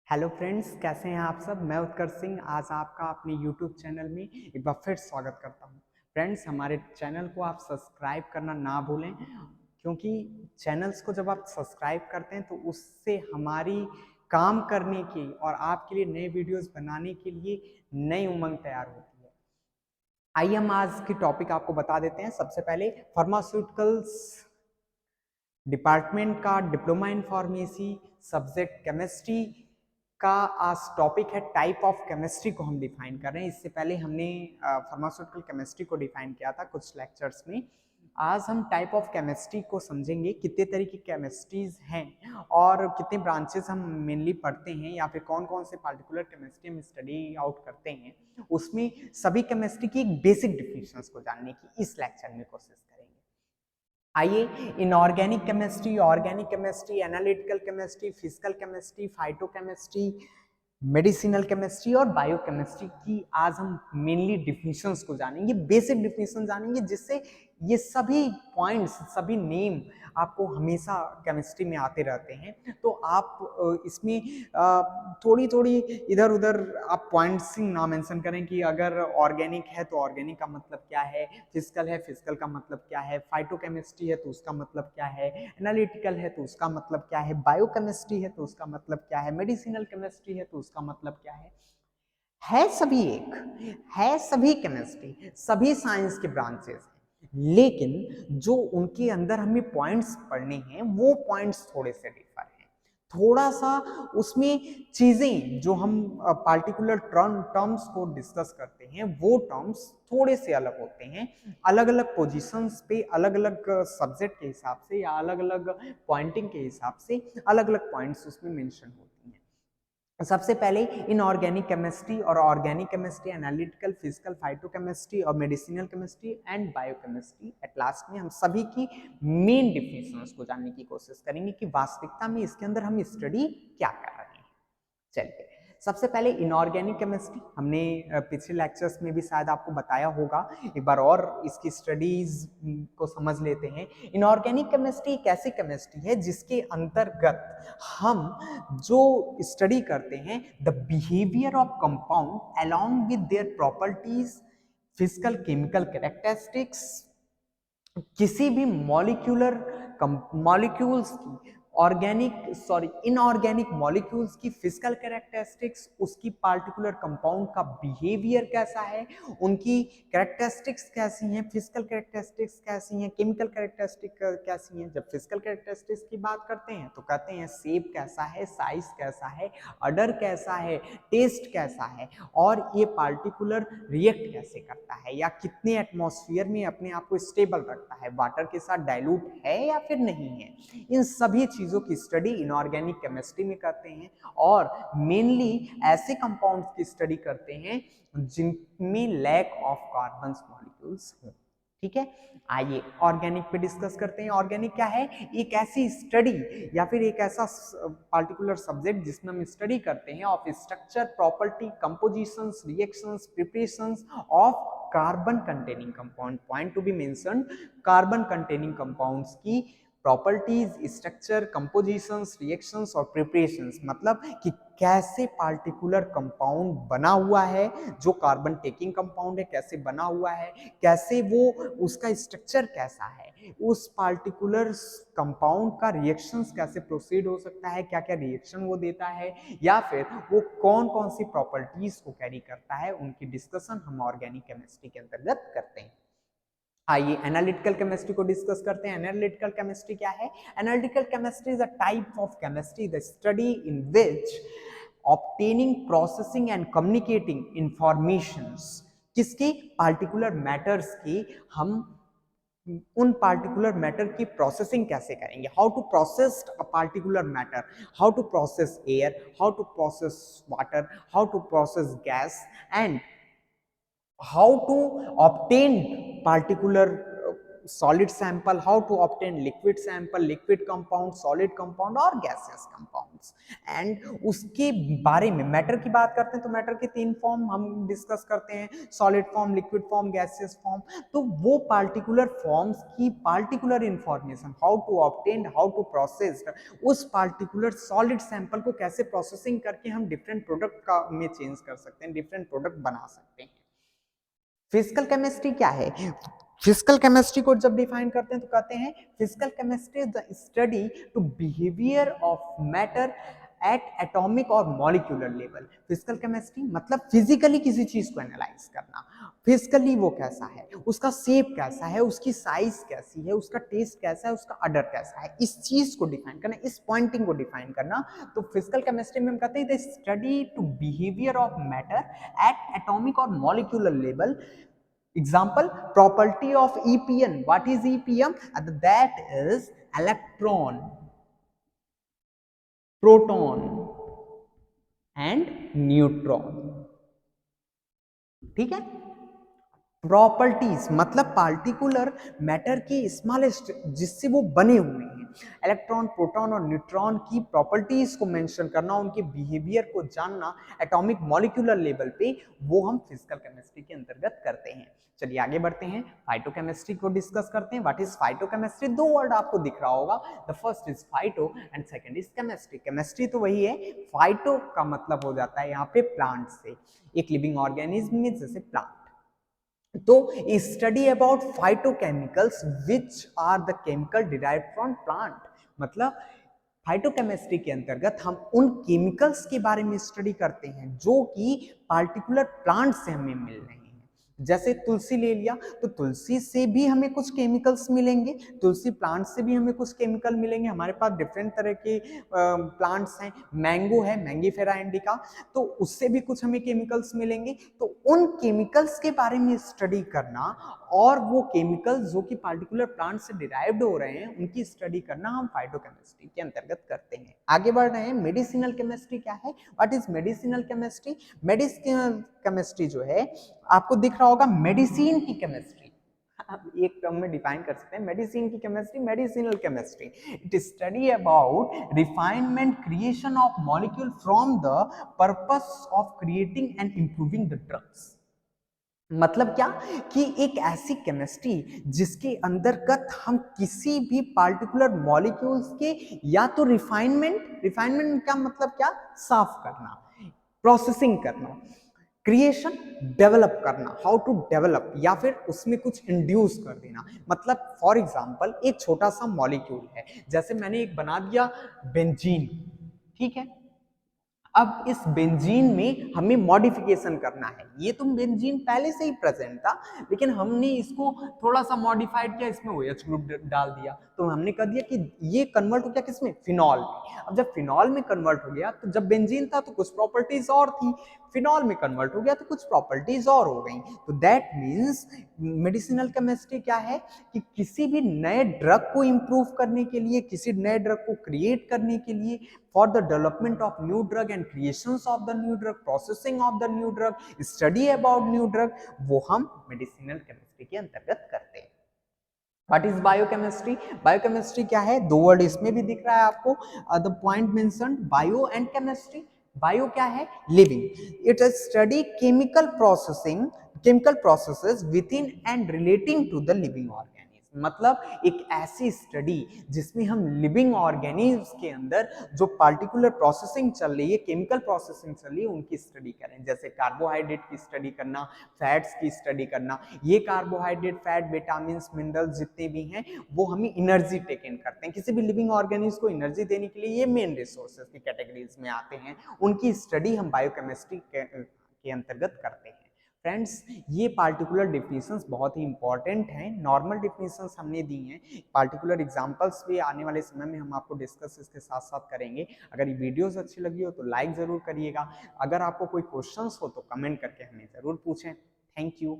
Hello friends, कैसे हैं आप सब। मैं उत्कर्ष सिंह आज आपका अपने यूट्यूब चैनल में एक बार फिर स्वागत करता हूं। फ्रेंड्स, हमारे चैनल को आप सब्सक्राइब करना ना भूलें, क्योंकि चैनल्स को जब आप सब्सक्राइब करते हैं तो उससे हमारी काम करने की और आपके लिए नए वीडियोस बनाने के लिए नई उमंग तैयार होती है। आइए हम आज की टॉपिक आपको बता देते हैं। सबसे पहले फार्मास्यूटिकल्स डिपार्टमेंट का diploma in pharmacy subject chemistry का आज टॉपिक है टाइप ऑफ केमिस्ट्री को हम डिफाइन कर रहे हैं। इससे पहले हमने फार्मास्यूटिकल केमिस्ट्री को डिफाइन किया था कुछ लेक्चर्स में। आज हम टाइप ऑफ केमिस्ट्री को समझेंगे, कितने तरह की केमिस्ट्रीज हैं और कितने ब्रांचेस हम मेनली पढ़ते हैं या फिर कौन कौन से पार्टिकुलर केमिस्ट्री हम स्टडी आउट करते हैं। उसमें सभी केमिस्ट्री की एक बेसिक डिफिनेशंस को जानने की इस लेक्चर में कोशिश करेंगे। आइए, inorganic chemistry, organic chemistry, analytical chemistry, physical chemistry, phytochemistry, medicinal chemistry और बायोकेमिस्ट्री की आज हम मेनली डिफिनेशंस को जानेंगे, बेसिक डिफिनेशन जानेंगे, जिससे ये सभी पॉइंट्स, सभी नेम आपको हमेशा केमिस्ट्री में आते रहते हैं। तो आप इसमें थोड़ी थोड़ी इधर उधर आप पॉइंट्स ना मेंशन करें कि अगर ऑर्गेनिक है तो ऑर्गेनिक का मतलब क्या है, फिजिकल है फिजिकल का मतलब क्या है, फाइटोकेमिस्ट्री है तो उसका मतलब क्या है, एनालिटिकल है तो उसका मतलब क्या है, बायोकेमिस्ट्री है तो उसका मतलब क्या है, मेडिसिनल केमिस्ट्री है तो उसका मतलब क्या है सभी एक, है सभी केमिस्ट्री, सभी साइंस के ब्रांचेस हैं, लेकिन जो उनके अंदर हमें पॉइंट्स पढ़ने हैं वो पॉइंट्स थोड़े से डिफर हैं। थोड़ा सा उसमें चीजें जो हम पार्टिकुलर टर्म्स को डिस्कस करते हैं वो टर्म्स थोड़े से अलग होते हैं। अलग अलग पोजीशंस पे, अलग अलग सब्जेक्ट के हिसाब से या अलग अलग पॉइंटिंग के हिसाब से अलग अलग पॉइंट्स उसमें मेंशन होती हैं। सबसे पहले इनऑर्गेनिक केमिस्ट्री और organic chemistry, analytical, physical, phytochemistry और medicinal chemistry and biochemistry. At last में हम सभी की मेन डिफिनेशंस को जानने की कोशिश करेंगे कि वास्तविकता में इसके अंदर हम स्टडी क्या कर रहे हैं। चलिए, सबसे पहले इनऑर्गेनिक केमिस्ट्री हमने पिछले लेक्चर्स में भी शायद आपको बताया होगा। एक बार और इसकी स्टडीज को समझ लेते हैं। इनऑर्गेनिक केमिस्ट्री एक ऐसी केमिस्ट्री है जिसके अंतर्गत हम जो स्टडी करते हैं the behaviour of compound along with their properties, physical chemical characteristics, किसी भी मॉलिक्यूल्स की इनऑर्गेनिक मॉलिक्यूल्स की फिजिकल कैरेक्टरिस्टिक्स, उसकी पार्टिकुलर कंपाउंड का बिहेवियर कैसा है, उनकी कैरेक्टरिस्टिक्स कैसी हैं, फिजिकल कैरेक्टरिस्टिक्स कैसी हैं, केमिकल कैरेक्टरिस्टिक्स कैसी हैं। जब फिजिकल कैरेक्टरिस्टिक्स की बात करते हैं तो कहते हैं शेप कैसा है, साइज कैसा है, अडर कैसा है, टेस्ट कैसा है और ये पार्टिकुलर रिएक्ट कैसे करता है या कितने एटमॉस्फेयर में अपने आप को स्टेबल रखता है, वाटर के साथ डाइल्यूट है या फिर नहीं है। इन सभी चीजों की स्टडी इनऑर्गेनिक केमिस्ट्री में करते हैं और मेनली ऐसे कंपाउंड्स की स्टडी करते हैं जिनमें लैक ऑफ कार्बन मॉलिक्यूल्स हो। ठीक है, आइए ऑर्गेनिक पे डिस्कस करते हैं। ऑर्गेनिक क्या है? एक ऐसी स्टडी या फिर एक ऐसा पार्टिकुलर सब्जेक्ट जिसमें हम स्टडी करते हैं of structure, property, compositions, reactions, preparations of carbon containing compound. Point to be mentioned, carbon containing compounds की प्रॉपर्टीज, स्ट्रक्चर, कंपोजिशंस, रिएक्शंस और प्रिपरेशंस, मतलब कि कैसे पार्टिकुलर कंपाउंड बना हुआ है, जो कार्बन टेकिंग कंपाउंड है कैसे बना हुआ है, कैसे वो उसका स्ट्रक्चर कैसा है, उस पार्टिकुलर कंपाउंड का रिएक्शंस कैसे प्रोसीड हो सकता है, क्या क्या रिएक्शन वो देता है या फिर वो कौन कौन सी प्रॉपर्टीज को कैरी करता है, उनकी डिस्कशन हम ऑर्गेनिक केमिस्ट्री के अंतर्गत करते हैं। आइए एनालिटिकल केमिस्ट्री को डिस्कस करते हैं। एनालिटिकल केमिस्ट्री क्या है? Analytical chemistry is a type of chemistry the study in which obtaining, processing and communicating informations, किसकी? पार्टिकुलर मैटर्स की। हम उन पार्टिकुलर मैटर की प्रोसेसिंग कैसे करेंगे, how to process a particular matter, how to process air, how to process water, how to process gas and how to obtain particular solid sample, how to obtain liquid sample, liquid compound, solid compound और gaseous compounds। And उसके बारे में matter की बात करते हैं तो matter के 3 फॉर्म हम डिस्कस करते हैं, solid form, liquid form, gaseous form. तो वो पार्टिकुलर फॉर्म्स की particular information, how to obtain, how to process, उस पार्टिकुलर सॉलिड सैंपल को कैसे प्रोसेसिंग करके हम डिफरेंट प्रोडक्ट का में चेंज कर सकते हैं, डिफरेंट प्रोडक्ट बना सकते हैं। फिजिकल केमिस्ट्री क्या है? फिजिकल केमिस्ट्री को जब डिफाइन करते हैं तो कहते हैं physical chemistry is the study to behaviour of matter at atomic और मॉलिक्यूलर लेवल। फिजिकल केमिस्ट्री मतलब फिजिकली किसी चीज को एनालाइज करना, फिजिकली वो कैसा है, उसका शेप कैसा है, उसकी साइज कैसी है, उसका टेस्ट कैसा है, उसका अडर कैसा है, इस चीज को डिफाइन करना, इस पॉइंटिंग को डिफाइन करना। तो फिजिकल केमिस्ट्री में हम कहते हैं the study to behaviour of matter at atomic और molecular level. Example, property of EPN. What is EPN? That is electron, proton and neutron. ठीक है? प्रॉपर्टीज मतलब पार्टिकुलर मैटर की स्मॉलेस्ट जिससे वो बने हुए हैं, इलेक्ट्रॉन, प्रोटॉन और न्यूट्रॉन की प्रॉपर्टीज को मेंशन करना, उनके बिहेवियर को जानना एटॉमिक मॉलिक्यूलर लेवल पे, वो हम फिजिकल केमिस्ट्री के अंतर्गत करते हैं। चलिए आगे बढ़ते हैं, फाइटोकेमिस्ट्री को डिस्कस करते हैं। What is phytochemistry? 2 वर्ड आपको दिख रहा होगा, the first is phyto and second is chemistry. Chemistry तो वही है, फाइटो का मतलब हो जाता है यहाँ पे प्लांट से, एक लिविंग ऑर्गेनिज्म में जैसे प्लांट। तो study about phytochemicals which are the chemical derived from plant. मतलब फाइटोकेमिस्ट्री के अंतर्गत हम उन केमिकल्स के बारे में स्टडी करते हैं जो कि पार्टिकुलर प्लांट से हमें मिल रहे हैं। जैसे तुलसी ले लिया तो तुलसी से भी हमें कुछ केमिकल्स मिलेंगे, तुलसी प्लांट से भी हमें कुछ केमिकल मिलेंगे। हमारे पास डिफरेंट तरह के प्लांट्स हैं, मैंगो है, मैंगीफेरा इंडिका, तो उससे भी कुछ हमें केमिकल्स मिलेंगे। तो उन केमिकल्स के बारे में स्टडी करना और वो केमिकल्स जो कि पार्टिकुलर प्लांट से डिराइव्ड हो रहे हैं उनकी स्टडी करना हम फाइटोकेमिस्ट्री के अंतर्गत करते हैं। आगे बढ़ रहे हैं, मेडिसिनल केमिस्ट्री क्या है? What is medicinal chemistry? Medicinal chemistry जो है आपको दिख रहा होगा, मेडिसिन की केमिस्ट्री, एक टर्म में डिफाइन कर सकते हैं मेडिसिन की chemistry, medicinal chemistry. It study about refinement, creation of molecule from the purpose of creating and improving the drugs. मतलब क्या कि एक ऐसी केमिस्ट्री जिसके अंतर्गत हम किसी भी पार्टिकुलर मॉलिक्यूल्स के या तो रिफाइनमेंट का मतलब क्या, साफ करना, प्रोसेसिंग करना, क्रिएशन, डेवलप करना, हाउ टू डेवलप, या फिर उसमें कुछ इंड्यूस कर देना। मतलब फॉर एग्जांपल एक छोटा सा मॉलिक्यूल है, जैसे मैंने एक बना दिया बेंजीन, ठीक है, अब इस बेंजीन में हमें मॉडिफिकेशन करना है। ये तो बेंजीन पहले से ही प्रेजेंट था, लेकिन हमने इसको थोड़ा सा मॉडिफाइड किया, इसमें OH ग्रुप डाल दिया, तो हमने कह दिया कि ये कन्वर्ट हो गया किसमें, फिनॉल में। अब जब फिनॉल में कन्वर्ट हो गया तो जब बेंजीन था तो कुछ प्रॉपर्टीज और थी, फिनॉल में कन्वर्ट हो गया तो कुछ प्रॉपर्टीज और हो गई। तो दैट मीन्स मेडिसिनल केमिस्ट्री क्या है कि किसी भी नए ड्रग को इंप्रूव करने के लिए, किसी नए ड्रग को क्रिएट करने के लिए, for the development of new drug and creations of the new drug, processing of the new drug, study about new drug, वो हम medicinal chemistry के अंतर्गत करते हैं। What is biochemistry? Biochemistry क्या है? 2 वर्ड इसमें भी दिख रहा है आपको, the point mentioned bio and chemistry. Bio क्या है? Living. It is study chemical processes within and relating to the living organism. मतलब एक ऐसी स्टडी जिसमें हम लिविंग ऑर्गेनिज्म के अंदर जो पार्टिकुलर प्रोसेसिंग चल रही है, केमिकल प्रोसेसिंग चल रही है, उनकी स्टडी करें। जैसे कार्बोहाइड्रेट की स्टडी करना, फैट्स की स्टडी करना, ये कार्बोहाइड्रेट, फैट, विटामिन्स, मिनरल्स जितने भी हैं वो हमें एनर्जी टेक इन करते हैं। किसी भी लिविंग ऑर्गेनिज्म को एनर्जी देने के लिए ये मेन रिसोर्सेज की कैटेगरीज में आते हैं, उनकी स्टडी हम बायोकेमिस्ट्री के अंतर्गत करते हैं। फ्रेंड्स, ये पार्टिकुलर डिफिनेशंस बहुत ही इंपॉर्टेंट हैं, नॉर्मल डिफिनेशंस हमने दी हैं, पार्टिकुलर एग्जांपल्स भी आने वाले समय में हम आपको डिस्कस इसके साथ साथ करेंगे। अगर ये वीडियोस अच्छी लगी हो तो लाइक ज़रूर करिएगा, अगर आपको कोई क्वेश्चंस हो तो कमेंट करके हमें ज़रूर पूछें। Thank you.